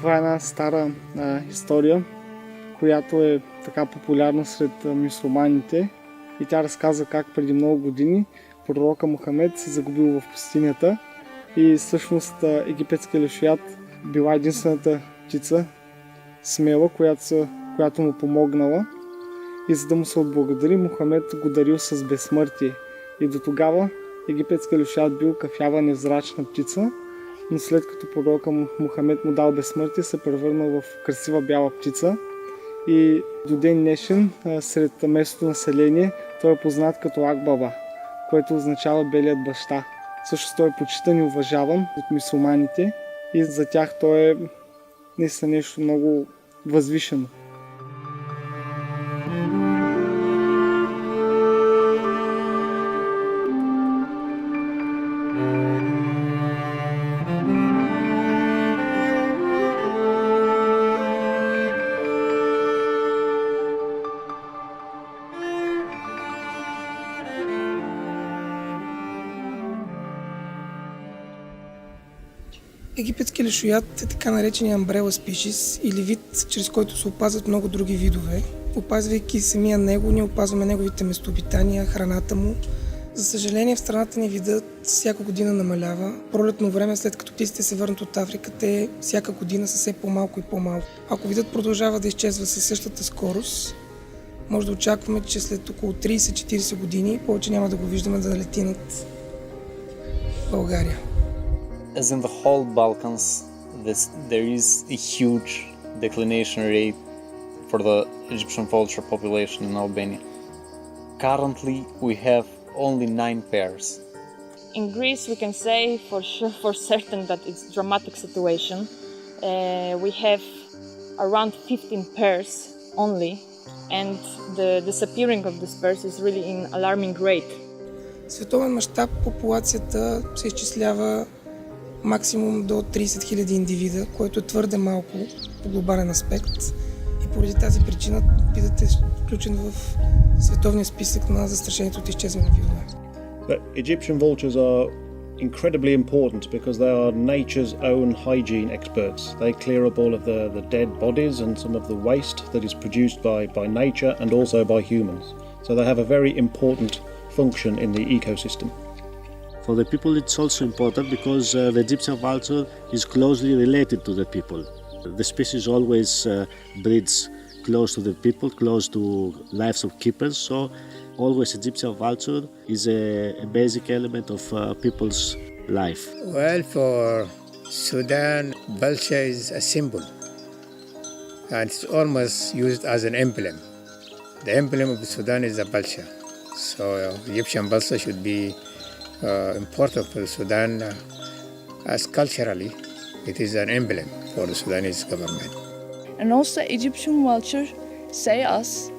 Това е една стара история, която е така популярна сред мюсюлманите и тя разказва как преди много години пророка Мохамед се загубил в пустинята и всъщност египетския лешояд била единствената птица смела, която му помогнала и за да му се отблагодари, Мохамед го дарил с безсмъртие. И до тогава египетския лешояд бил кафява невзрачна птица, но след като пророка Мохамед му дал безсмъртие, се превърнал в красива бяла птица и до ден днешен сред местното население той е познат като Акбаба, което означава белият баща. Също той е почитан и уважаван от мюсюлманите и за тях той е наистина нещо много възвишено. Египетския лешояд е така наречения umbrella species или вид, чрез който се опазват много други видове. Опазвайки самия него, ние опазваме неговите местообитания, храната му. За съжаление, в страната ни видът всяка година намалява. Пролетно време, след като птиците се върнат от Африка, те всяка година са все по-малко и по-малко. Ако видът продължава да изчезва със същата скорост, може да очакваме, че след около 30-40 години повече няма да го виждаме да налети над България. As in the whole Balkans, there is a huge declination rate for the Egyptian vulture population in Albania. Currently, we have only 9 pairs. In Greece, we can say for certain that it's a dramatic situation. We have around 15 pairs only, and the disappearing of these pairs is really in alarming rate. В световен мащаб популацията се изчислява максимум до 30 000 индивида, което е твърде малко по глобален аспект и поради тази причина видът е включен в световния списък на застрашените от изчезване видове. Egyptian vultures are incredibly important because they are nature's own hygiene experts. They clear up all of the dead bodies and some of the waste that is produced by nature and also by humans. So they have a very important function in the ecosystem. For the people it's also important because the Egyptian vulture is closely related to the people. The species always breeds close to the people, close to lives of keepers, so always Egyptian vulture is a basic element of people's life. Well, for Sudan, vulture is a symbol and it's almost used as an emblem. The emblem of Sudan is a vulture, so Egyptian vulture should be important for Sudan as culturally it is an emblem for the Sudanese government. And also Egyptian vulture say us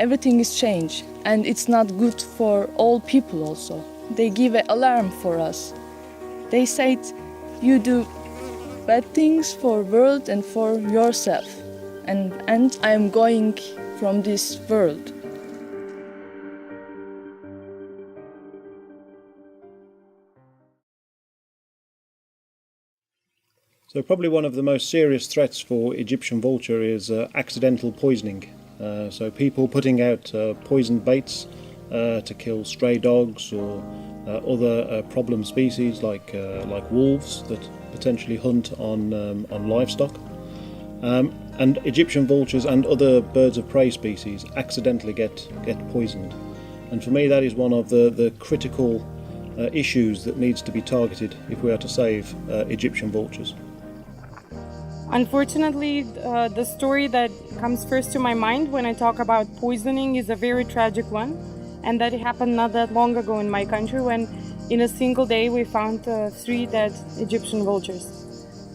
everything is changed and it's not good for all people also. They give an alarm for us. They said you do bad things for world and for yourself and I am going from this world. So probably one of the most serious threats for Egyptian vulture is accidental poisoning. So people putting out poisoned baits to kill stray dogs or other problem species like wolves that potentially hunt on livestock. And Egyptian vultures and other birds of prey species accidentally get poisoned. And for me that is one of the critical issues that needs to be targeted if we are to save Egyptian vultures. Unfortunately, the story that comes first to my mind when I talk about poisoning is a very tragic one, and that it happened not that long ago in my country when in a single day we found 3 dead Egyptian vultures.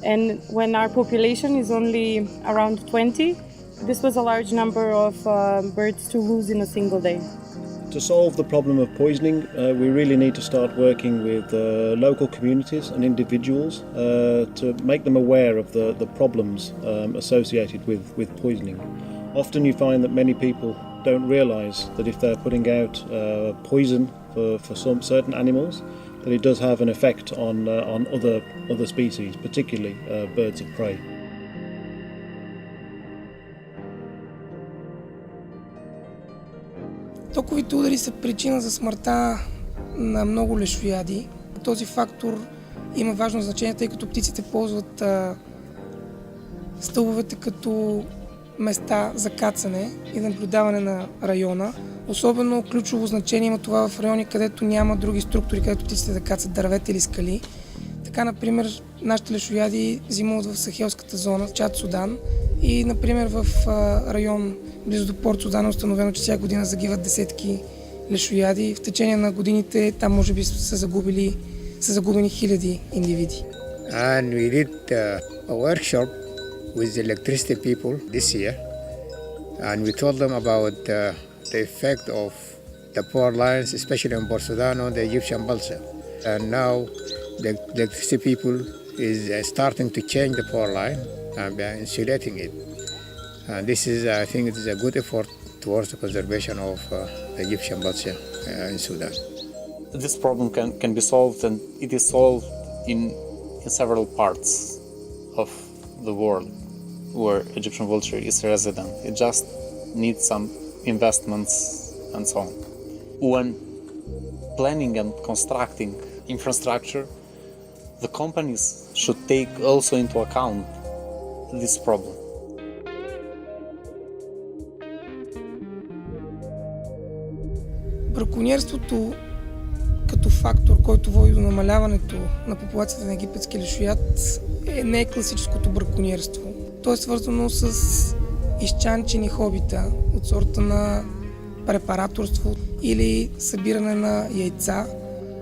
And when our population is only around 20, this was a large number of birds to lose in a single day. To solve the problem of poisoning, we really need to start working with local communities and individuals to make them aware of the problems associated with poisoning. Often you find that many people don't realise that if they're putting out poison for some certain animals, that it does have an effect on other species, particularly birds of prey. Токовите удари са причина за смъртта на много лешояди. Този фактор има важно значение, тъй като птиците ползват стълбовете като места за кацане и наблюдаване на района. Особено ключово значение има това в райони, където няма други структури, където птиците да кацат дървета или скали. Така, например, нашите лешояди зимуват в Сахелската зона, Чад, Судан, и, например, в район близо до Порт Судан е установено, че всяка година загиват десетки лешояди. В течение на годините там може би са загубени хиляди индивиди. And we did a workshop with the electricity people this year, and we told them about the effect of the power lines, especially in Port Sudan, on the Egyptian vulture. And now the electricity people is starting to change the power line and they are insulating it. And this is, I think, it is a good effort towards the conservation of the Egyptian vulture in Sudan. This problem can be solved, and it is solved in several parts of the world where Egyptian vulture is resident. It just needs some investments and so on. When planning and constructing infrastructure, the companies should take also into account this problem. Браконьерството като фактор, който води до намаляването на популацията на египетски лешояд, не е класическото браконьерство. То е свързано с изчанчени хобита от сорта на препараторство или събиране на яйца.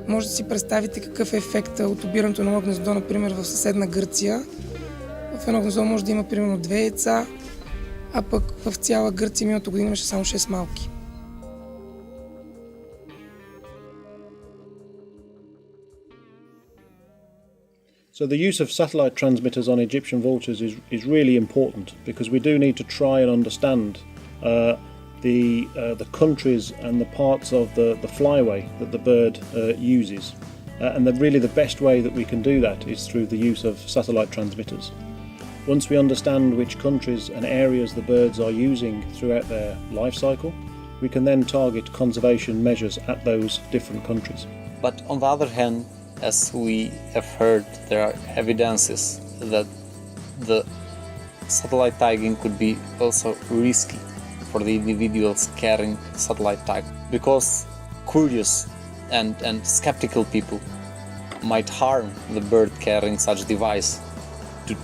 Може да си представите какъв е ефектът от обирането на едно гнездо, например в съседна Гърция. В едно гнездо може да има примерно 2 яйца, а пък в цяла Гърция миналата година имаше само 6 малки. So the use of satellite transmitters on Egyptian vultures is really important, because we do need to try and understand the countries and the parts of the flyway that the bird uses. And really the best way that we can do that is through the use of satellite transmitters. Once we understand which countries and areas the birds are using throughout their life cycle, we can then target conservation measures at those different countries. But on the other hand, as we have heard, there are evidences that the satellite tagging could be also risky for the individuals carrying satellite tag, because curious and skeptical people might harm the bird carrying such device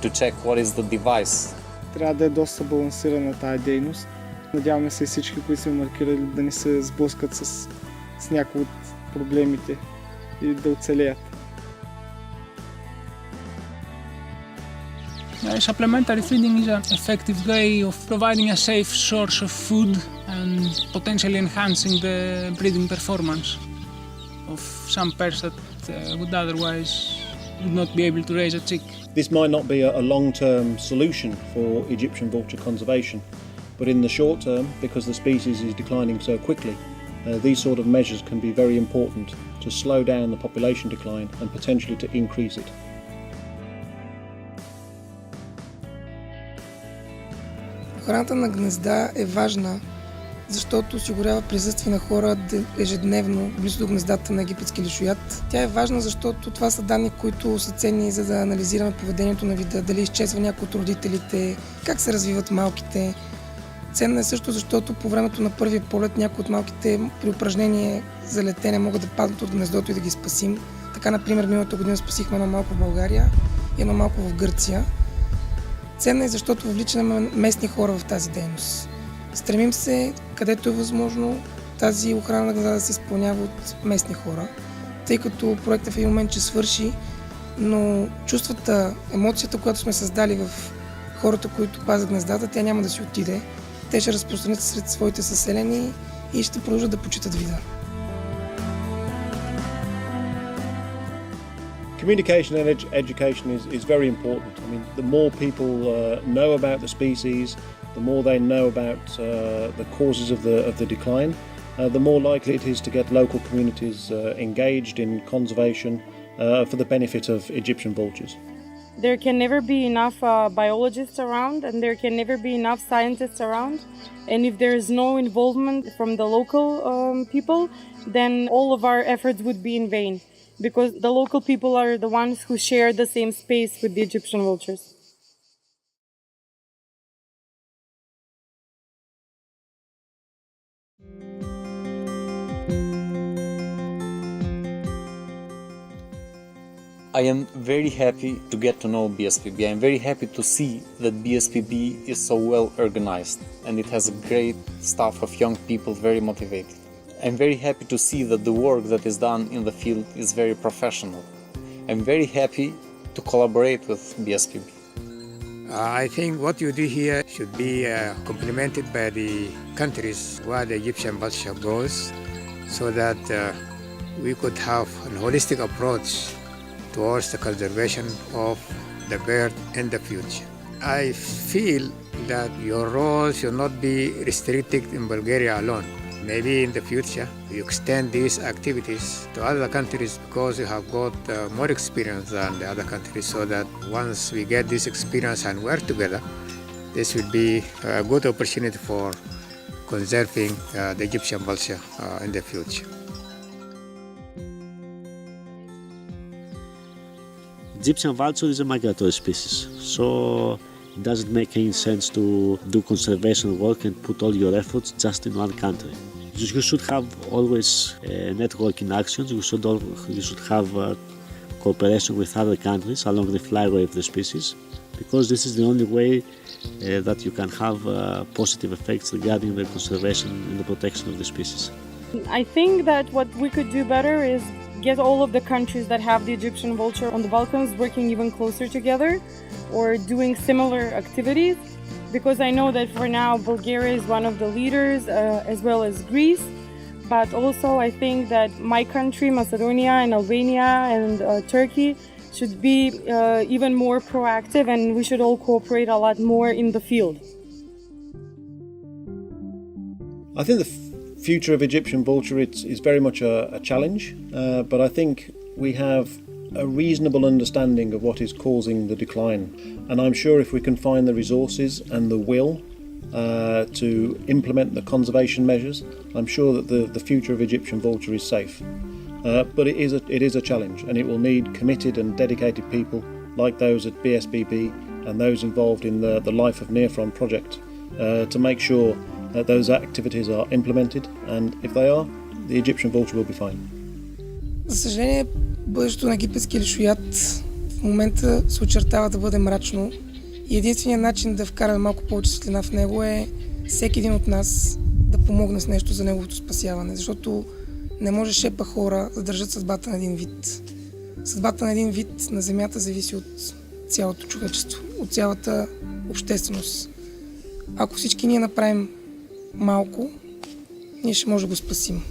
to check what is the device. Трябва да е доста балансирана тая дейност. Надяваме се всички, които сме маркирали, да не се сблъскат с някои от проблемите и да оцелеят. Supplementary feeding is an effective way of providing a safe source of food and potentially enhancing the breeding performance of some pairs that would otherwise would not be able to raise a chick. This might not be a long-term solution for Egyptian vulture conservation, but in the short term, because the species is declining so quickly, these sort of measures can be very important to slow down the population decline and potentially to increase it. Охраната на гнезда е важна, защото осигурява присъствие на хора ежедневно близо до гнездата на египетски лешояд. Тя е важна, защото това са данни, които са ценни, за да анализираме поведението на вида, дали изчезва някой от родителите, как се развиват малките. Ценна е също, защото по времето на първия полет някои от малките при упражнение за летене могат да паднат от гнездото и да ги спасим. Така, например, миналата година спасихме едно малко в България и едно малко в Гърция. Ценна е, защото въвличаме местни хора в тази дейност. Стремим се, където е възможно, тази охрана на гнезда да се изпълнява от местни хора, тъй като проектът в един момент ще свърши, но чувствата, емоцията, която сме създали в хората, които пазят гнездата, тя няма да си отиде. Те ще разпространят сред своите съселени и ще продължат да почитат вида. Communication and education is very important. I mean, the more people know about the species, the more they know about the causes of the decline, the more likely it is to get local communities engaged in conservation for the benefit of Egyptian vultures. there can never be enough biologists around, and there can never be enough scientists around. And if there is no involvement from the local people, then all of our efforts would be in vain, because the local people are the ones who share the same space with the Egyptian vultures. I am very happy to get to know BSPB. I am very happy to see that BSPB is so well organized and it has a great staff of young people, very motivated. I'm very happy to see that the work that is done in the field is very professional. I'm very happy to collaborate with BSPB. I think what you do here should be complemented by the countries where the Egyptian vulture goes, so that we could have a holistic approach towards the conservation of the bird in the future. I feel that your role should not be restricted in Bulgaria alone. Maybe in the future you extend these activities to other countries, because you have got more experience than the other countries, so that once we get this experience and work together, this will be a good opportunity for conserving the Egyptian vulture in the future. Egyptian vulture is a migratory species, so it doesn't make any sense to do conservation work and put all your efforts just in one country. You should have always networking actions. You should have cooperation with other countries along the flyway of the species, because this is the only way that you can have positive effects regarding the conservation and the protection of the species. I think that what we could do better is get all of the countries that have the Egyptian vulture on the Balkans working even closer together, or doing similar activities, because I know that for now Bulgaria is one of the leaders, as well as Greece, but also I think that my country, Macedonia and Albania and Turkey, should be even more proactive, and we should all cooperate a lot more in the field. I think the future of Egyptian vulture is very much a challenge, but I think we have a reasonable understanding of what is causing the decline, and I'm sure if we can find the resources and the will to implement the conservation measures, I'm sure that the future of Egyptian vulture is safe. But it is a challenge, and it will need committed and dedicated people like those at BSBB and those involved in the Life of Near From project to make sure that those activities are implemented, and if they are, the Egyptian vulture will be fine. За съжаление, бъдещето на египетския лешояд в момента се очертава да бъде мрачно и единственият начин да вкараме малко повече светлина в него е всеки един от нас да помогне с нещо за неговото спасяване, защото не може шепа хора да държат съдбата на един вид. Съдбата на един вид на Земята зависи от цялото човечество, от цялата общественост. Ако всички ние направим малко, ние ще може да го спасим.